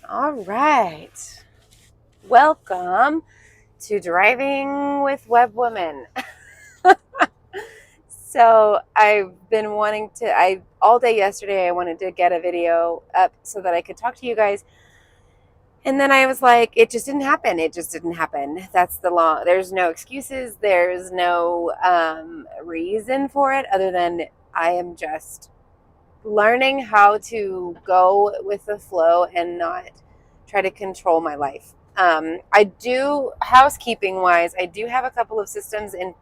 All right. Welcome to Driving with Web Women. So I've been wanting to, all day yesterday, I wanted to get a video up so that I could talk to you guys. And then I was like, it just didn't happen. It just didn't happen. That's the law. There's no excuses. There's no reason for it other than I am just learning how to go with the flow and not try to control my life. I do, housekeeping wise, I do have a couple of systems in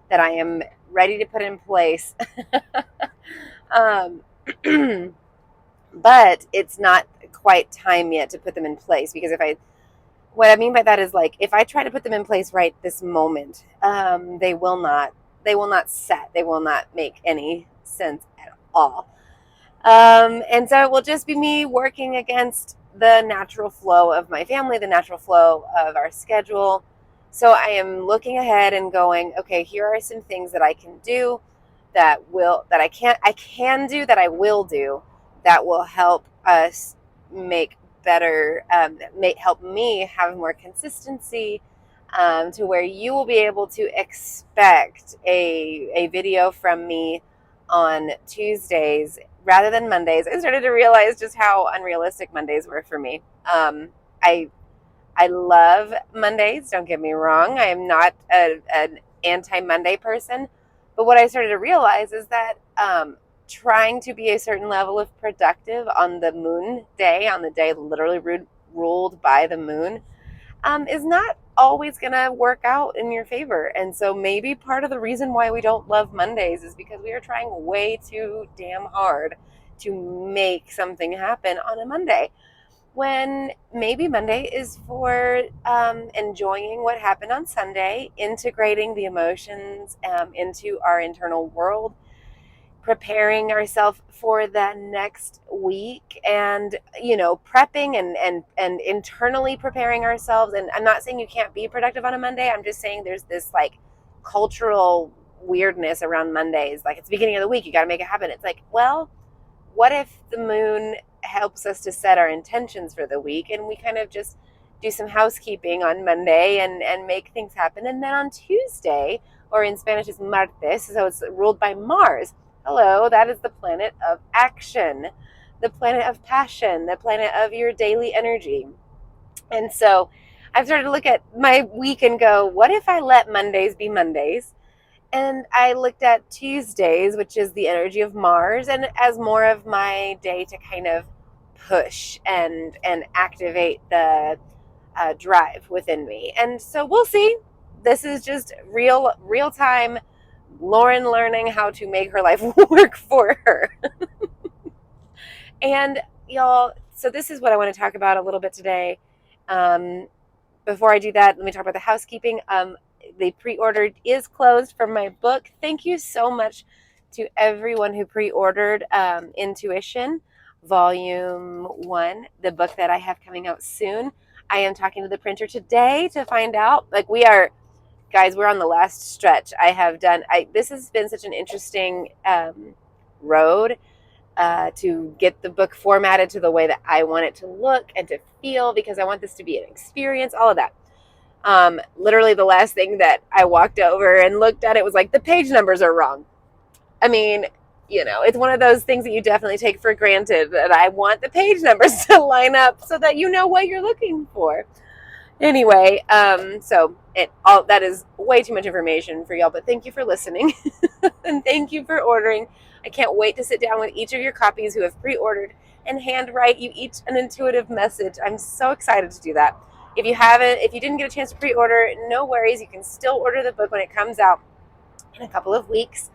that I am ready to put in place. um, but it's not quite time yet to put them in place because what I mean by that is like if I try to put them in place right this moment, they will not set, they will not make any sense at all. And so it will just be me working against the natural flow of my family, the natural flow of our schedule. So I am looking ahead and going, okay, here are some things that I can do that I can do that I will do that will help us make better, help me have more consistency, to where you will be able to expect a video from me on Tuesdays rather than Mondays. I started to realize just how unrealistic Mondays were for me. I I love Mondays. Don't get me wrong. I am not an anti Monday person, but what I started to realize is that trying to be a certain level of productive on the moon day, on the day literally ruled by the moon, is not always going to work out in your favor. And so maybe part of the reason why we don't love Mondays is because we are trying way too damn hard to make something happen on a Monday. When maybe Monday is for enjoying what happened on Sunday, integrating the emotions into our internal world, preparing ourselves for the next week, and prepping and internally preparing ourselves. And I'm not saying you can't be productive on a Monday. I'm just saying there's this like cultural weirdness around Mondays, like it's the beginning of the week, you got to make it happen. It's like, well, what if the moon helps us to set our intentions for the week and we kind of just do some housekeeping on Monday and make things happen, and then on Tuesday, or in Spanish is martes, so it's ruled by Mars. Hello, that is the planet of action, the planet of passion, the planet of your daily energy. And so I've started to look at my week and go, what if I let Mondays be Mondays? And I looked at Tuesdays, which is the energy of Mars, and as more of my day to kind of push and activate the drive within me. And so we'll see. This is just real time Lauren learning how to make her life work for her. And y'all, so this is what I want to talk about a little bit today. Before I do that, let me talk about the housekeeping. The pre-order is closed for my book. Thank you so much to everyone who pre-ordered Intuition Volume 1, the book that I have coming out soon. I am talking to the printer today to find out. Like, guys, we're on the last stretch. This has been such an interesting road to get the book formatted to the way that I want it to look and to feel, because I want this to be an experience, all of that. Literally the last thing that I walked over and looked at, it was like, the page numbers are wrong. I mean, it's one of those things that you definitely take for granted, that I want the page numbers to line up so that you know what you're looking for. Anyway, so all that is way too much information for y'all, but thank you for listening and thank you for ordering. I can't wait to sit down with each of your copies who have pre-ordered and handwrite you each an intuitive message. I'm so excited to do that. If you didn't get a chance to pre-order, no worries. You can still order the book when it comes out in a couple of weeks.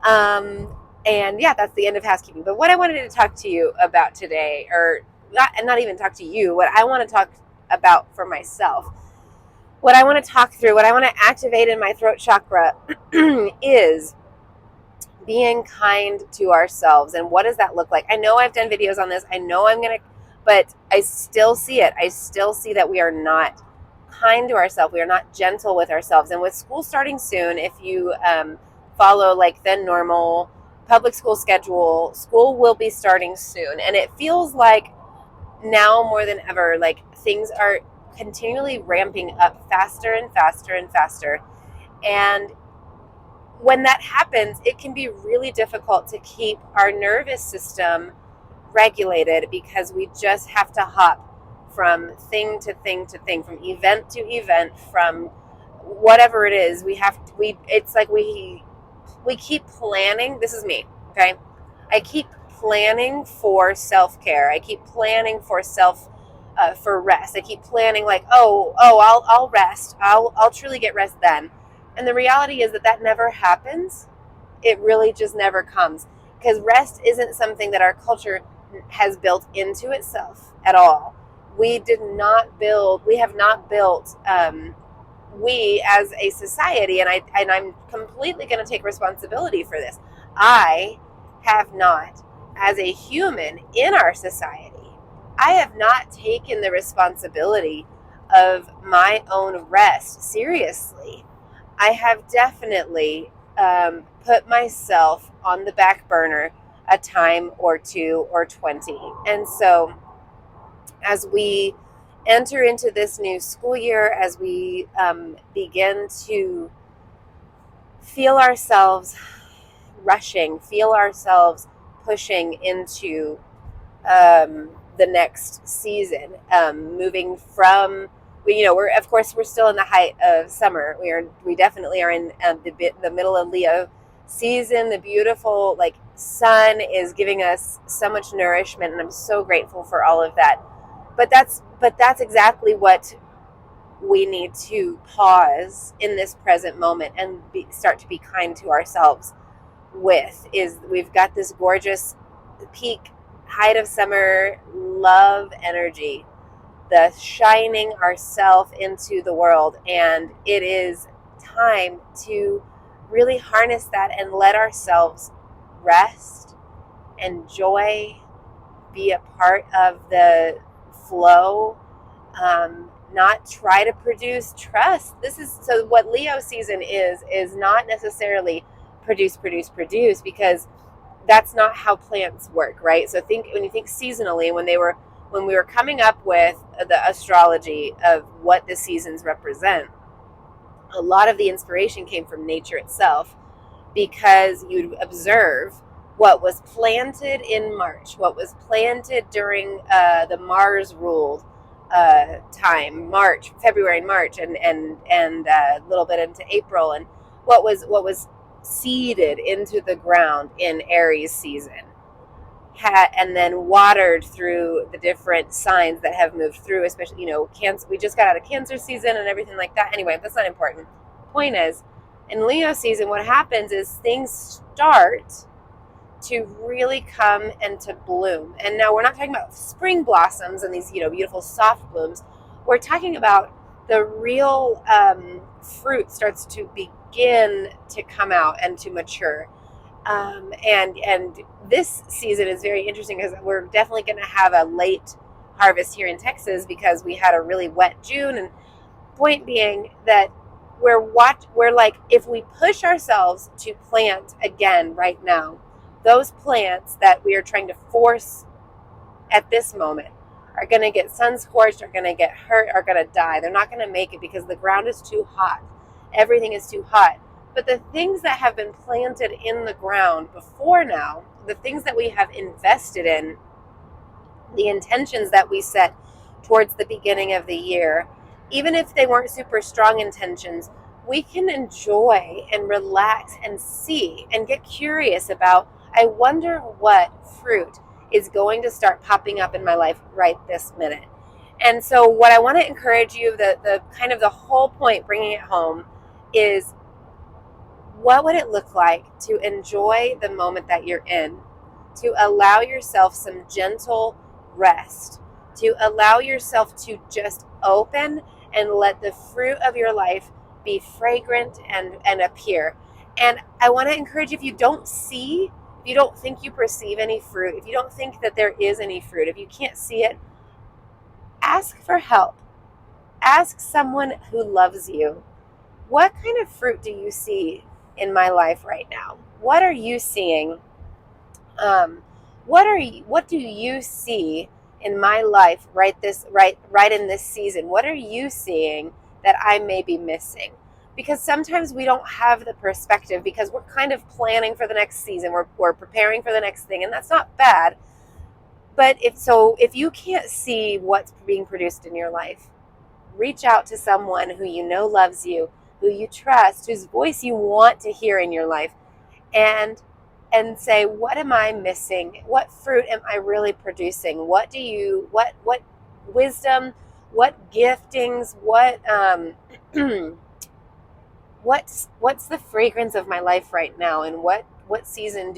And yeah, that's the end of housekeeping. But what I wanted to talk to you about today, or not even talk to you, what I want to talk about for myself, what I want to talk through, what I want to activate in my throat chakra is being kind to ourselves. And what does that look like? I know I've done videos on this. I know but I still see it. I still see that we are not kind to ourselves. We are not gentle with ourselves. And with school starting soon, if you follow like the normal public school schedule, school will be starting soon. And it feels like now more than ever, like things are continually ramping up faster and faster and faster. And when that happens, it can be really difficult to keep our nervous system regulated because we just have to hop from thing to thing to thing, from event to event, from whatever it is. It's like we keep planning. This is me, okay? I keep planning for self-care. I keep planning for for rest. I keep planning like, I'll rest. I'll truly get rest then. And the reality is that never happens. It really just never comes, because rest isn't something that our culture has built into itself at all. We have not built we as a society, and I'm completely going to take responsibility for this. I have not, as a human in our society, I have not taken the responsibility of my own rest seriously. I have definitely put myself on the back burner a time or two or 20. And so as we enter into this new school year, as we begin to feel ourselves rushing, feel ourselves pushing into the next season, moving from, we're still in the height of summer. We definitely are in the middle of Leo season. The beautiful sun is giving us so much nourishment, and I'm so grateful for all of that. But that's exactly what we need to pause in this present moment and start to be kind to ourselves with. Is we've got this gorgeous peak height of summer love energy, the shining ourself into the world, and it is time to really harness that and let ourselves rest, enjoy, be a part of the flow, not try to produce. Trust. So what Leo season is not necessarily produce, because that's not how plants work, right? So when you think seasonally, when we were coming up with the astrology of what the seasons represent, a lot of the inspiration came from nature itself, because you'd observe what was planted in March, what was planted during the Mars ruled time, February, March, and a little bit into April, and what was seeded into the ground in Aries season, and then watered through the different signs that have moved through, especially, Cancer. We just got out of Cancer season and everything like that. Anyway, that's not important. Point is, in Leo season, what happens is things start to really come and to bloom. And now we're not talking about spring blossoms and these, beautiful soft blooms. We're talking about the real fruit starts to begin to come out and to mature. And this season is very interesting because we're definitely going to have a late harvest here in Texas because we had a really wet June. And point being that we're like, if we push ourselves to plant again right now, those plants that we are trying to force at this moment are going to get sun scorched, are going to get hurt, are going to die. They're not going to make it because the ground is too hot. Everything is too hot. But the things that have been planted in the ground before now, the things that we have invested in, the intentions that we set towards the beginning of the year, even if they weren't super strong intentions, we can enjoy and relax and see and get curious about, I wonder what fruit is going to start popping up in my life right this minute. And so what I want to encourage you, the kind of the whole point, bringing it home, is what would it look like to enjoy the moment that you're in, to allow yourself some gentle rest, to allow yourself to just open and let the fruit of your life be fragrant and appear. And I want to encourage you, if you don't think you perceive any fruit, if you don't think that there is any fruit, if you can't see it, ask for help. Ask someone who loves you. What kind of fruit do you see in my life right now? What are you seeing? What do you see in my life right in this season? What are you seeing that I may be missing? Because sometimes we don't have the perspective because we're kind of planning for the next season. We're preparing for the next thing, and that's not bad. But if you can't see what's being produced in your life, reach out to someone who you know loves you, who you trust, whose voice you want to hear in your life, and say, what am I missing? What fruit am I really producing? What wisdom, what giftings, what's the fragrance of my life right now, and what season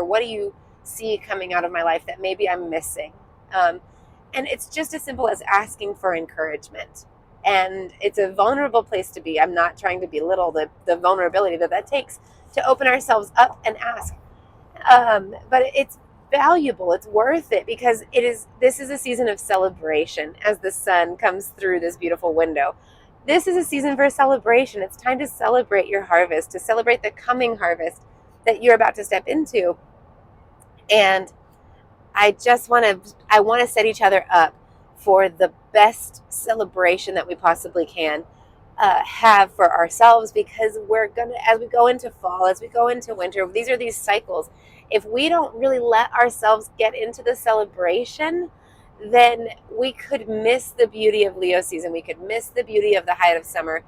what do you see coming out of my life that maybe I'm missing? And it's just as simple as asking for encouragement. And it's a vulnerable place to be. I'm not trying to belittle the vulnerability that takes to open ourselves up and ask. But it's valuable. It's worth it because this is a season of celebration as the sun comes through this beautiful window. This is a season for celebration. It's time to celebrate your harvest, to celebrate the coming harvest that you're about to step into. And I want to set each other up for the best celebration that we possibly can have for ourselves, because as we go into fall, as we go into winter, these are these cycles. If we don't really let ourselves get into the celebration, then we could miss the beauty of Leo season. We could miss the beauty of the height of summer.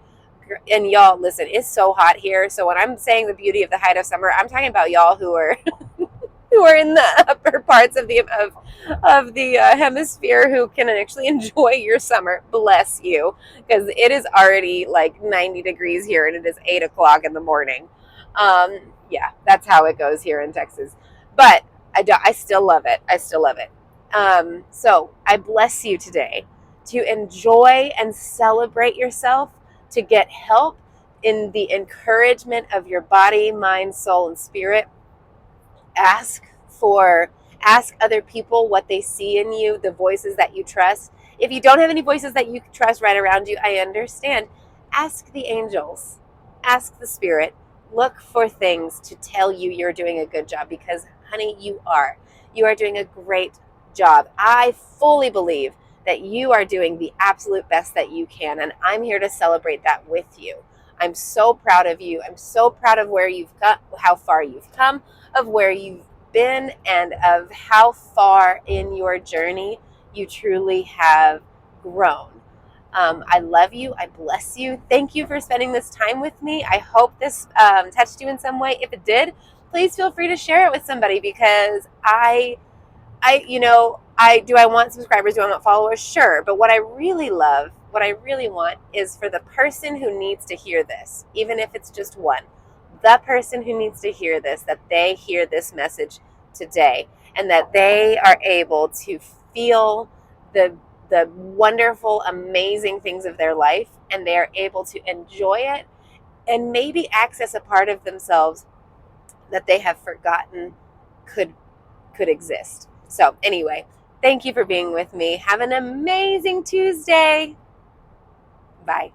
And y'all, listen, it's so hot here. So when I'm saying the beauty of the height of summer, I'm talking about y'all who are in the upper parts of the hemisphere, who can actually enjoy your summer. Bless you, because it is already like 90 degrees here, and it is 8 o'clock in the morning. Yeah, that's how it goes here in Texas. But I still love it. So I bless you today to enjoy and celebrate yourself, to get help in the encouragement of your body, mind, soul, and spirit. Ask other people what they see in you, the voices that you trust. If you don't have any voices that you trust right around you, I understand. Ask the angels, ask the spirit. Look for things to tell you you're doing a good job, because honey, you are doing a great job. I fully believe that you are doing the absolute best that you can, and I'm here to celebrate that with you. I'm so proud of you. I'm so proud of where you've got, how far you've come, of where you've been, and of how far in your journey you truly have grown. I love you. I bless you. Thank you for spending this time with me. I hope this touched you in some way. If it did, please feel free to share it with somebody, because I want subscribers? Do I want followers? Sure. But what I really want is for the person who needs to hear this, even if it's just one, the person who needs to hear this, that they hear this message today, and that they are able to feel the wonderful, amazing things of their life, and they are able to enjoy it, and maybe access a part of themselves that they have forgotten could exist. So anyway, thank you for being with me. Have an amazing Tuesday. Bye.